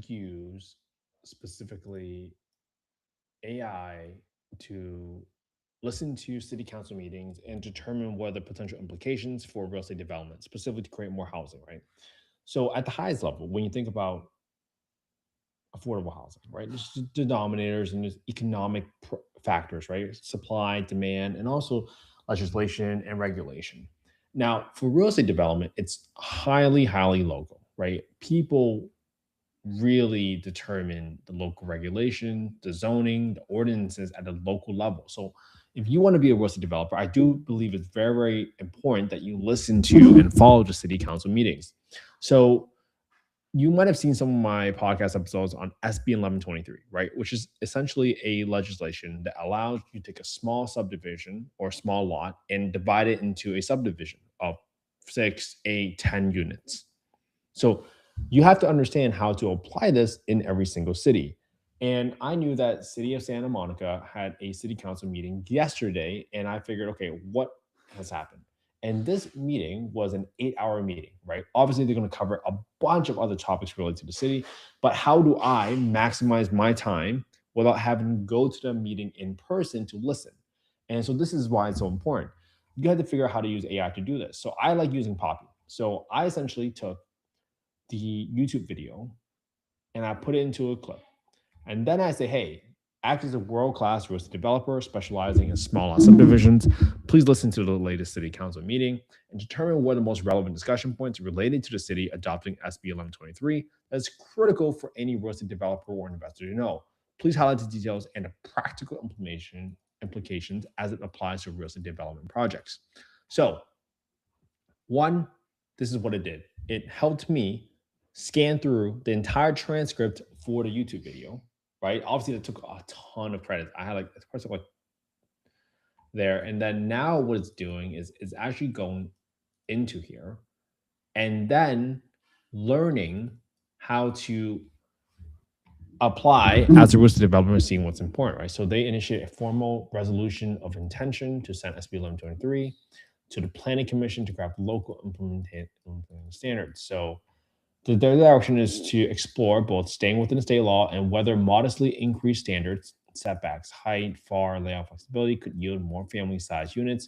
use specifically AI to listen to city council meetings and determine what are the potential implications for real estate development, specifically to create more housing, right? So at the highest level, when you think about affordable housing, right? There's denominators and there's economic factors, right? Supply, demand, and also legislation and regulation. Now, for real estate development, it's highly, highly local, right? People really determine the local regulation, the zoning, the ordinances at the local level. So if you want to be a real estate developer, I do believe it's very, very important that you listen to and follow the city council meetings. So you might have seen some of my podcast episodes on SB 1123, right? Which is essentially a legislation that allows you to take a small subdivision or small lot and divide it into a subdivision of 6, 8, 10 units. So you have to understand how to apply this in every single city. And I knew that city of Santa Monica had a city council meeting yesterday, and I figured, okay, what has happened? And this meeting was an 8 hour meeting, right? Obviously, they're going to cover a bunch of other topics related to the city, but how do I maximize my time without having to go to the meeting in person to listen? And so this is why it's so important. You have to figure out how to use AI to do this. So I like using Poppy. So I essentially took the YouTube video and I put it into a clip. And then I say, hey, act as a world class real estate developer specializing in small lot subdivisions. Please listen to the latest city council meeting and determine what are the most relevant discussion points related to the city adopting SB 1123 that is critical for any real estate developer or investor to know. Please highlight the details and the practical implementation implications as it applies to real estate development projects. So, one, this is what it did. It helped me scan through the entire transcript for the YouTube video, right? Obviously, that took a ton of credits. I had like, of course, like there. And then now what it's doing is it's actually going into here and then learning how to apply as a real estate developer, seeing what's important, right? So they initiate a formal resolution of intention to send SB 1123 to the Planning Commission to craft local implementing standards. So their direction is to explore both staying within the state law and whether modestly increased standards, setbacks, height, FAR, layout flexibility could yield more family-sized units,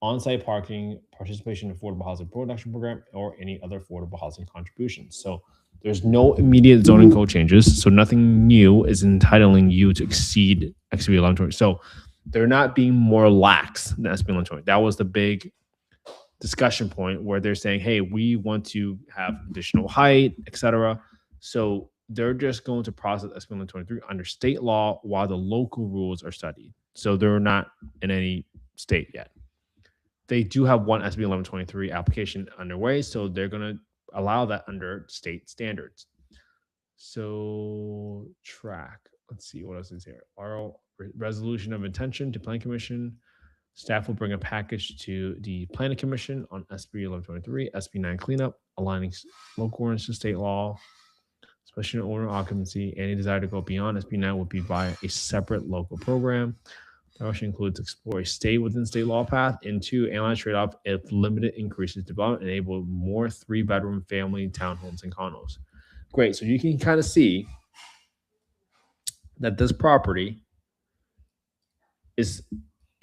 on-site parking, participation in affordable housing production program, or any other affordable housing contributions. So there's no immediate zoning code changes. So nothing new is entitling you to exceed XB 1120. So they're not being more lax than SB 1120. That was the big discussion point where they're saying, hey, we want to have additional height, etc. So they're just going to process SB 1123 under state law while the local rules are studied. So they're not in any state yet. They do have one SB 1123 application underway, so they're going to allow that under state standards. So track. Let's see what else is here. Oral resolution of intention to Plan Commission. Staff will bring a package to the Planning Commission on SB 1123, SB 9 cleanup, aligning local ordinance to state law, especially in order of occupancy. Any desire to go beyond SB 9 would be via a separate local program. That also includes explore a stay within state law path and two, analyze trade-off if limited increases development enable more 3-bedroom family townhomes and condos. Great. So you can kind of see that this property is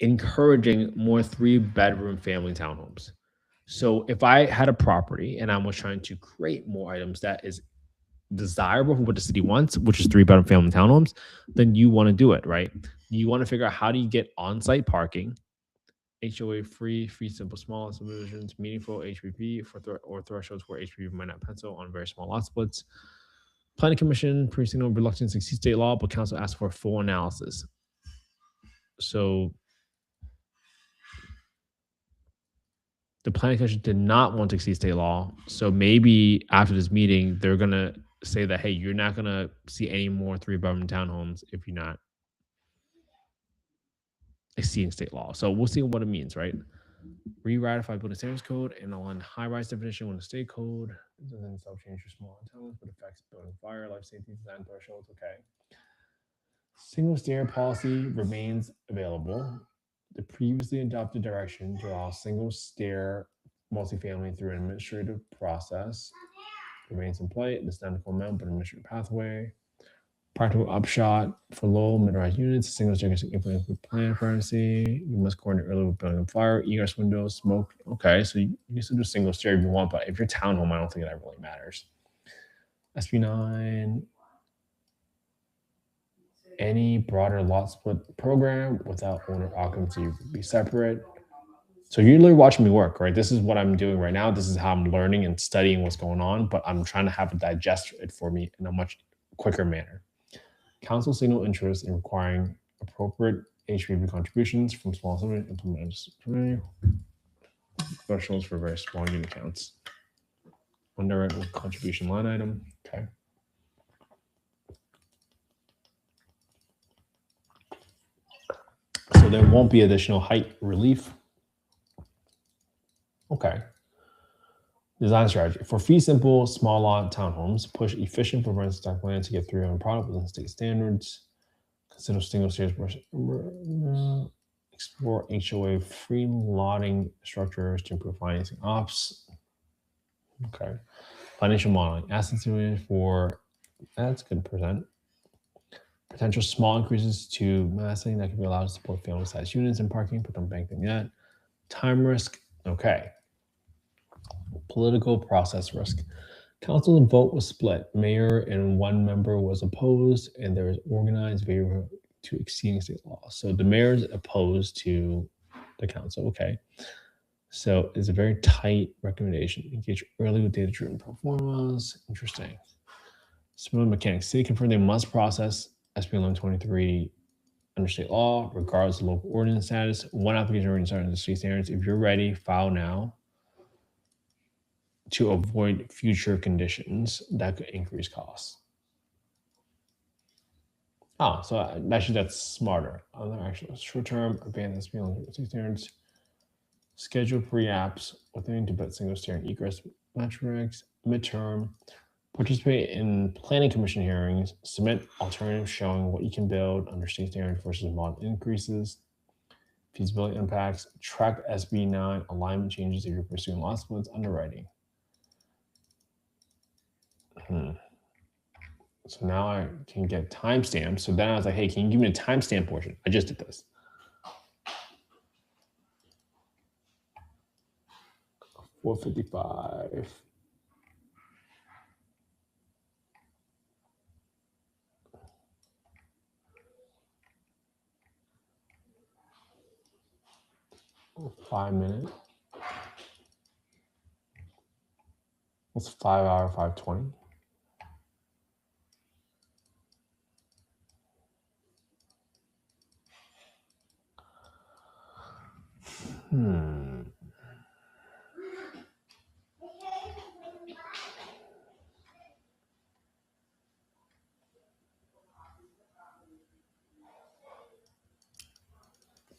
encouraging more 3-bedroom family townhomes. So if I had a property and I was trying to create more items that is desirable for what the city wants, which is 3-bedroom family townhomes, then you want to do it, right? You want to figure out how do you get on-site parking, HOA free simple small subdivisions, meaningful HPP or thresholds where HPP might not pencil on very small lot splits. Planning Commission pre-signal reluctance to exceed state law, but council asked for a full analysis. So the Planning Commission did not want to exceed state law. So maybe after this meeting, they're gonna say that, hey, you're not gonna see any more 3-bedroom townhomes if you're not exceeding state law. So we'll see what it means, right? Re-ratify building standards code and align high-rise definition with the state code. This doesn't itself change for small towns, but affects building fire, life safety, design thresholds. Okay. Single stair policy remains available. The previously adopted direction to allow single stair multifamily through an administrative process remains in play. The identical amount, but administrative pathway. Practical upshot for low mid-rise units, single staircase implement with plan currency. You must coordinate early with building fire, egress windows, smoke. Okay, so you can still do single stair if you want, but if you're townhome, I don't think that really matters. SB9, any broader lot split program without owner occupancy would be separate. So you're literally watching me work, right? This is what I'm doing right now. This is how I'm learning and studying what's going on, but I'm trying to have it digest it for me in a much quicker manner. Council signal interest in requiring appropriate HPV contributions from small civilian implementers thresholds for very small unit counts. Indirect contribution line item. Okay. So there won't be additional height relief. Okay. Design strategy. For fee simple, small lot townhomes, push efficient for rent stock plan to get 300 product within state standards. Consider single stairs explore HOA free lotting structures to improve financing ops. Okay. Financial modeling. Asset simulation for that's good percent. Potential small increases to massing that can be allowed to support family size units and parking, but don't bank them yet. Time risk. Okay. Political process risk. Council and vote was split. Mayor and one member was opposed, and there is organized favor to exceeding state law. So the mayor is opposed to the council. Okay. So it's a very tight recommendation. Engage early with data-driven performance. Interesting. Similar mechanics. City confirmed they must process SB 1123 under state law, regardless of local ordinance status. One application already started under state standards. If you're ready, file now to avoid future conditions that could increase costs. Oh, so actually that's smarter. Other actual short-term abandoned SB 1123 standards. Schedule pre-apps within to put single stair and egress metrics. Midterm. Participate in planning commission hearings. Submit alternatives showing what you can build under state standards versus model increases. Feasibility impacts. Track SB9 alignment changes if you're pursuing lot splits. Underwriting. So now I can get timestamps. So then I was like, hey, can you give me a timestamp portion? I just did this. 4:55. Oh, 5 minutes. What's 5 hour, 5:20? Hmm.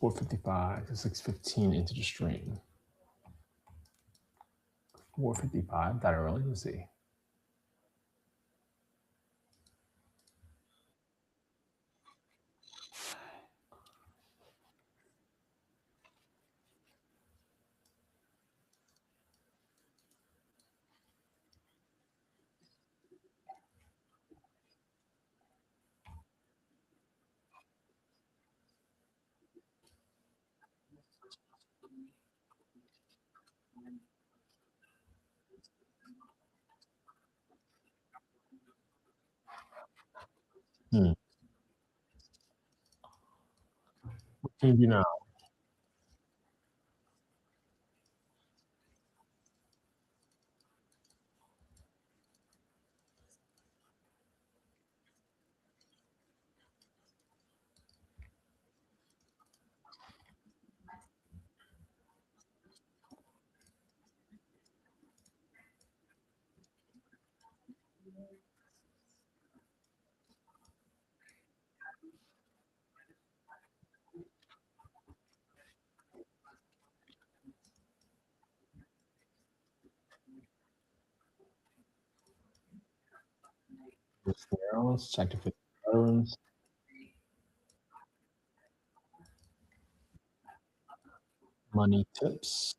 $4.55 to $6.15 into the stream. $4.55 that early. Let's see. Hmm. What can you do now? Scenarios, check if it's veterans, money tips.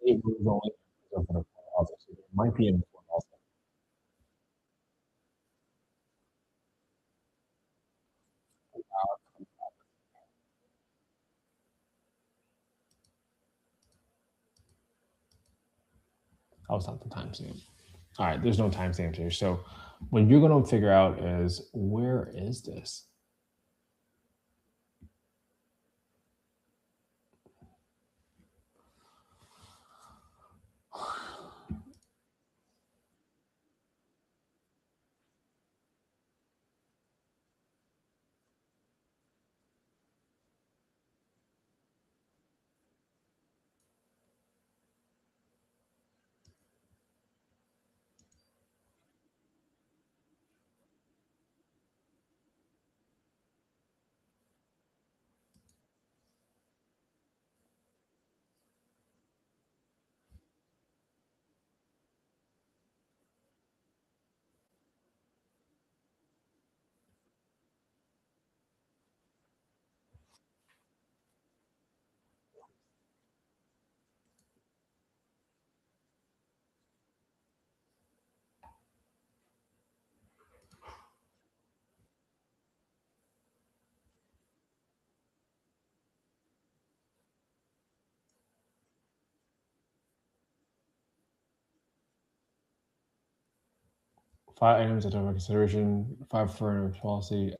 It was only open for also, so there might be an also. Oh, it's not the timestamp. All right, there's no timestamp here. So what you're going to figure out is where is this? 5 items that are under consideration, 5 for policy.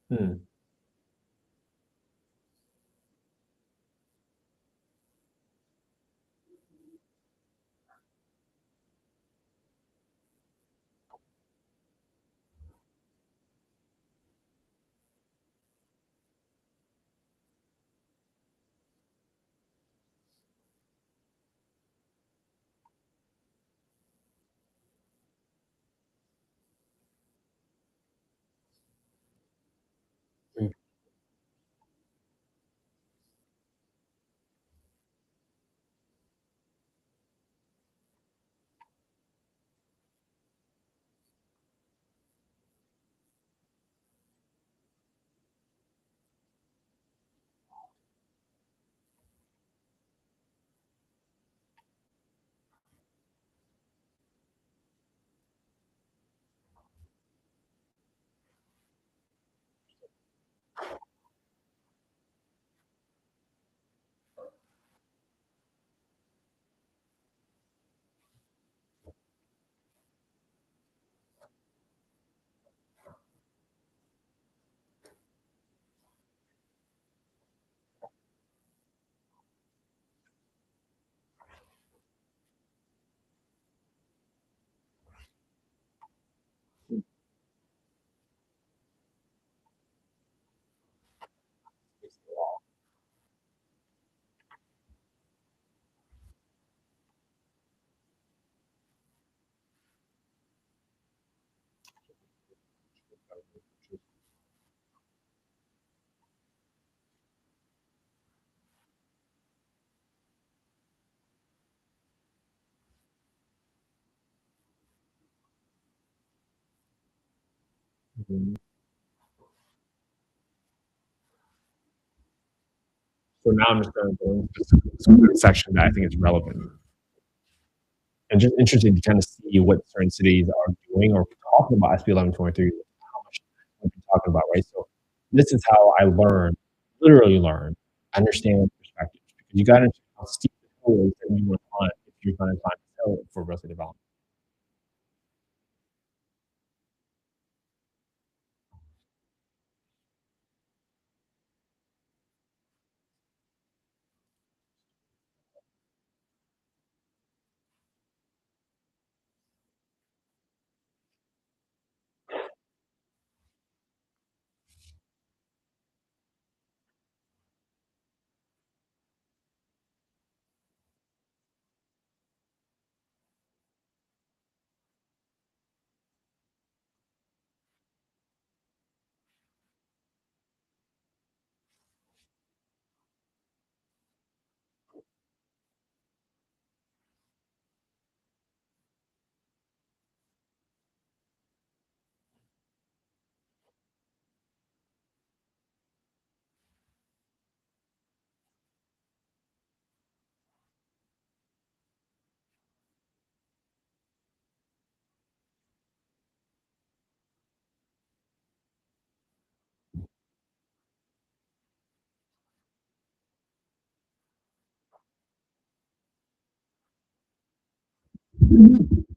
Hmm. Mhm. So now I'm just going to go into the section that I think is relevant. And just interesting to kind of see what certain cities are doing or talking about SB 1123, how much we've been talking about, right? So this is how I learn, literally learn, understand perspectives because you got to understand how steep the hill is that you want to climb if you're going to climb this hill for real estate development.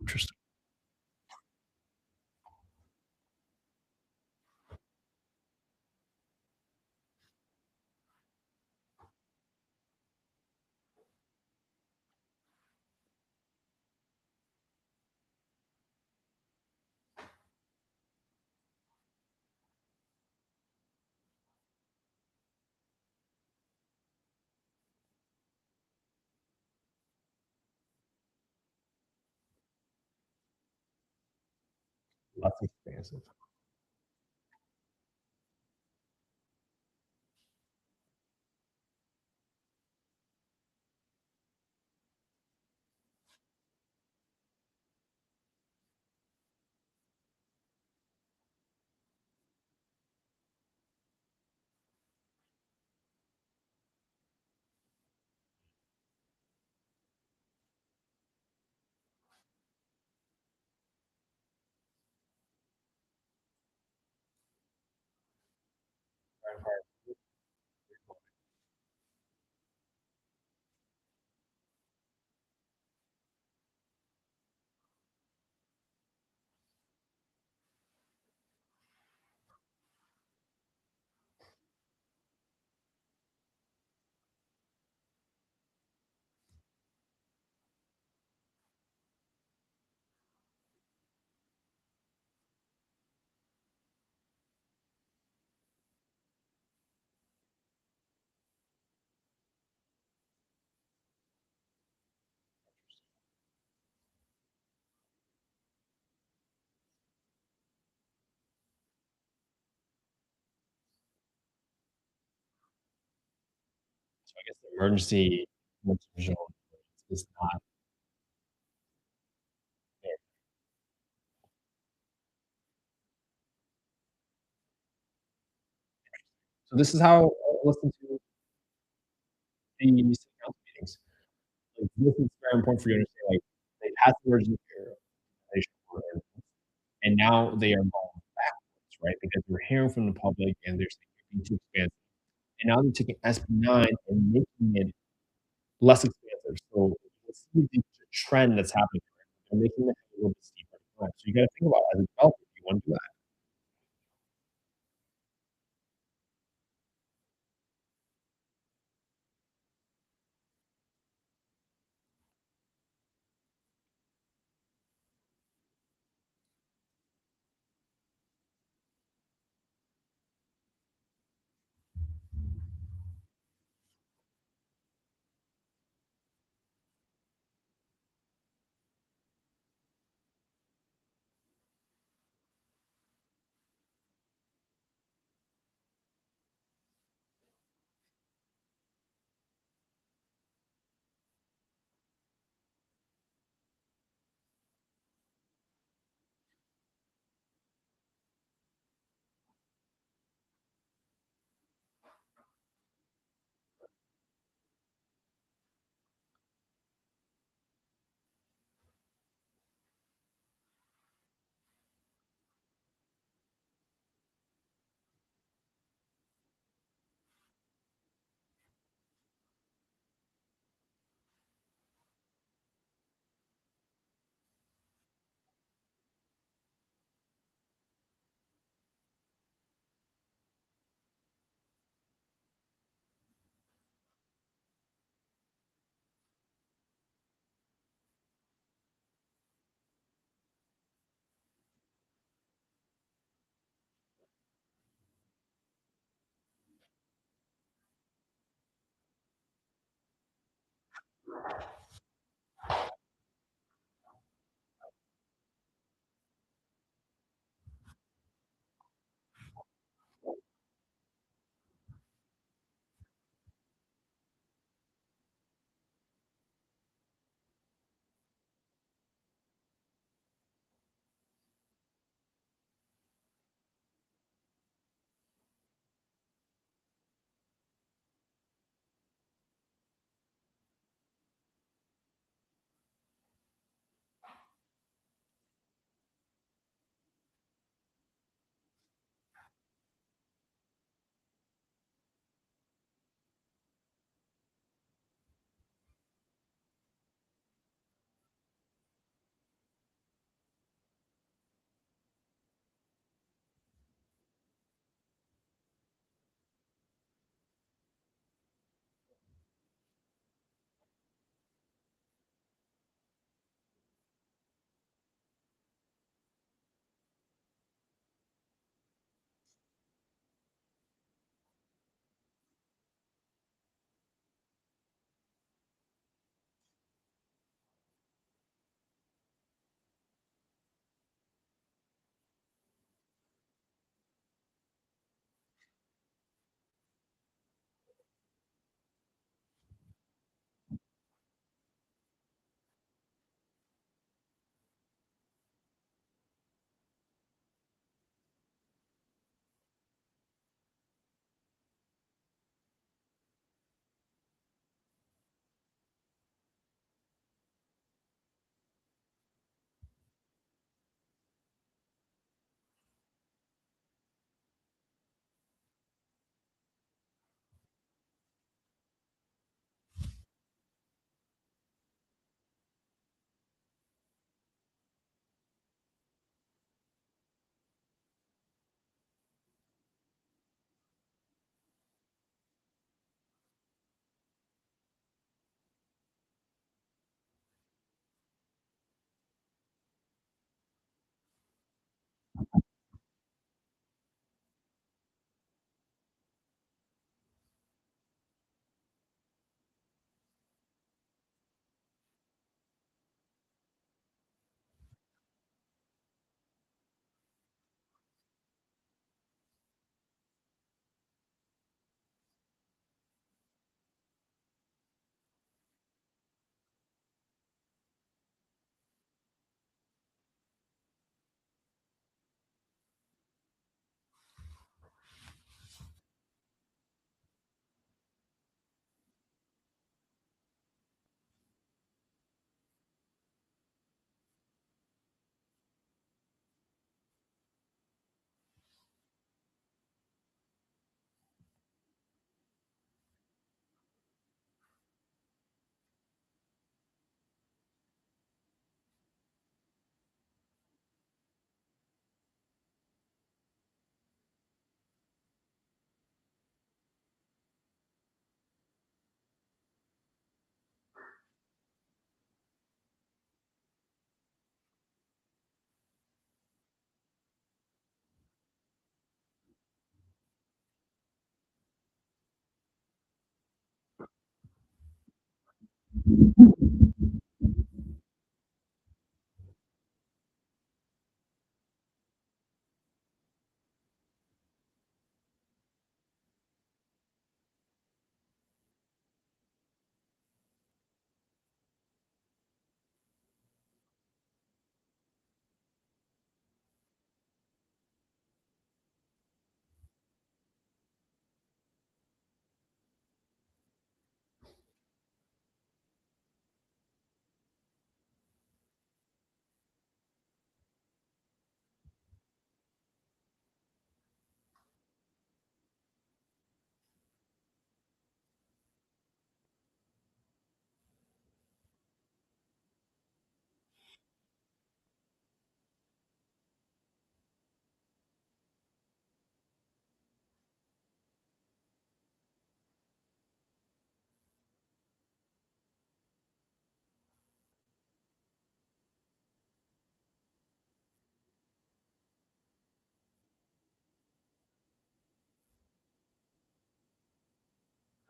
Interesting. Less expansive. So I guess the emergency zone is not there. So this is how I listen to the city council meetings. Like, this is very important for you to understand, like, they passed the emergency declaration order, and now they are going backwards, right? Because they're hearing from the public and they're saying you're being too expansive. And now they're taking SB 9 and making it less expansive. So you see the trend that's happening. They're making it a little bit steeper. So you gotta think about as a developer, you wanna do that.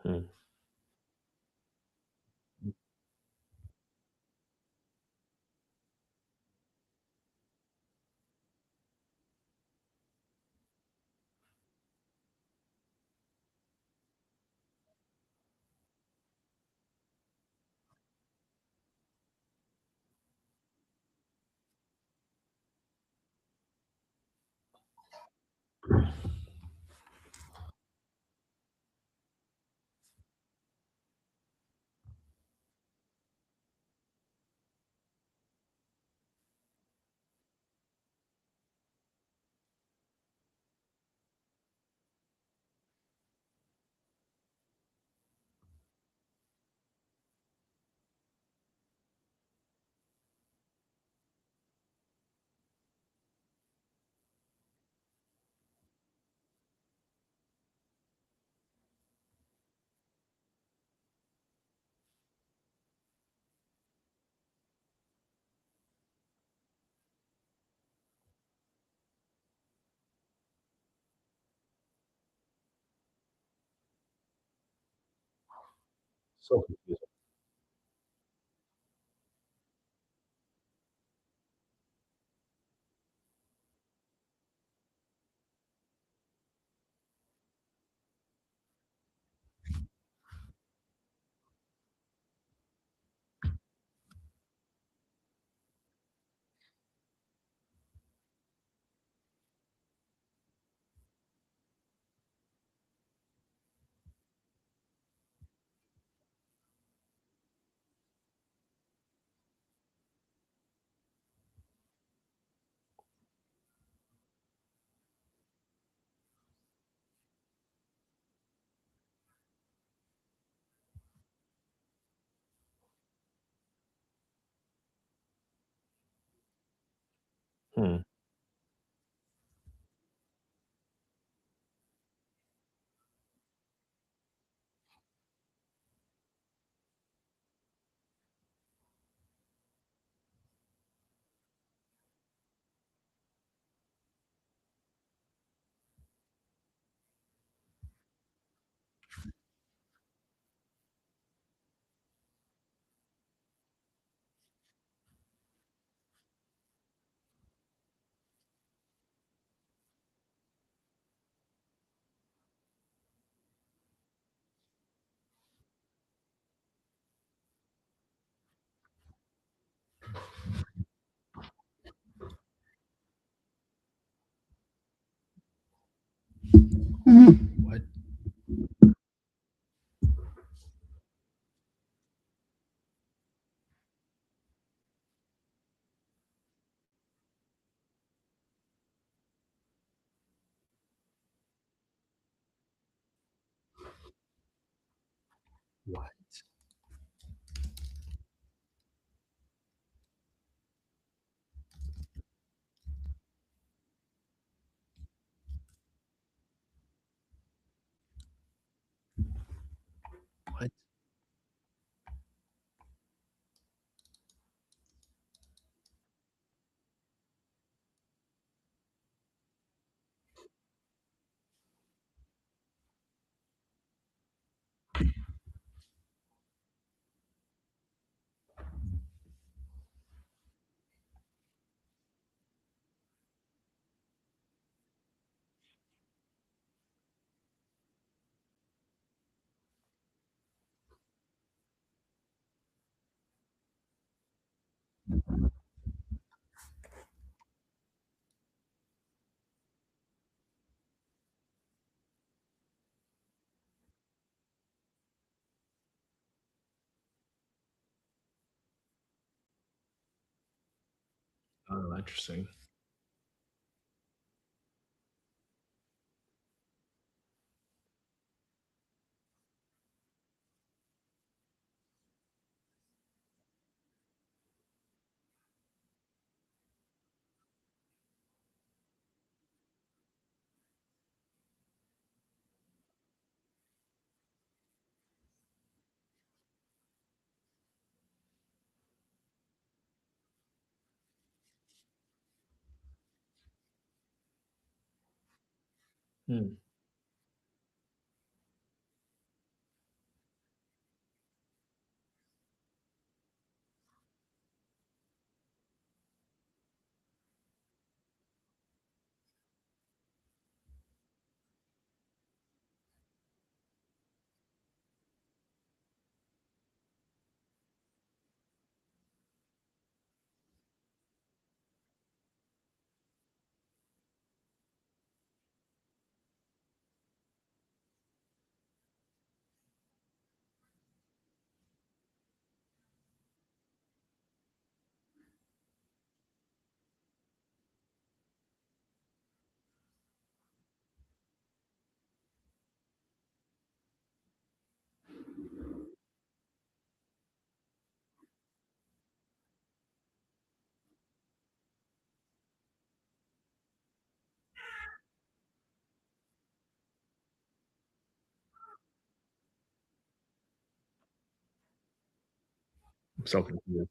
Hmm. So confusing. Hmm. What? What? What? Oh, interesting. Hmm. I'm so confused.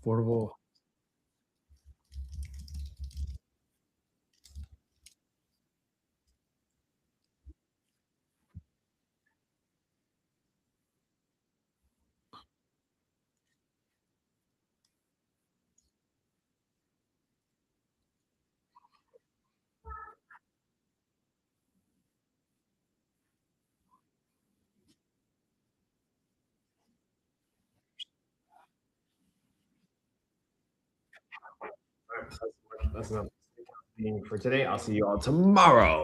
Affordable. That's enough for today. I'll see you all tomorrow.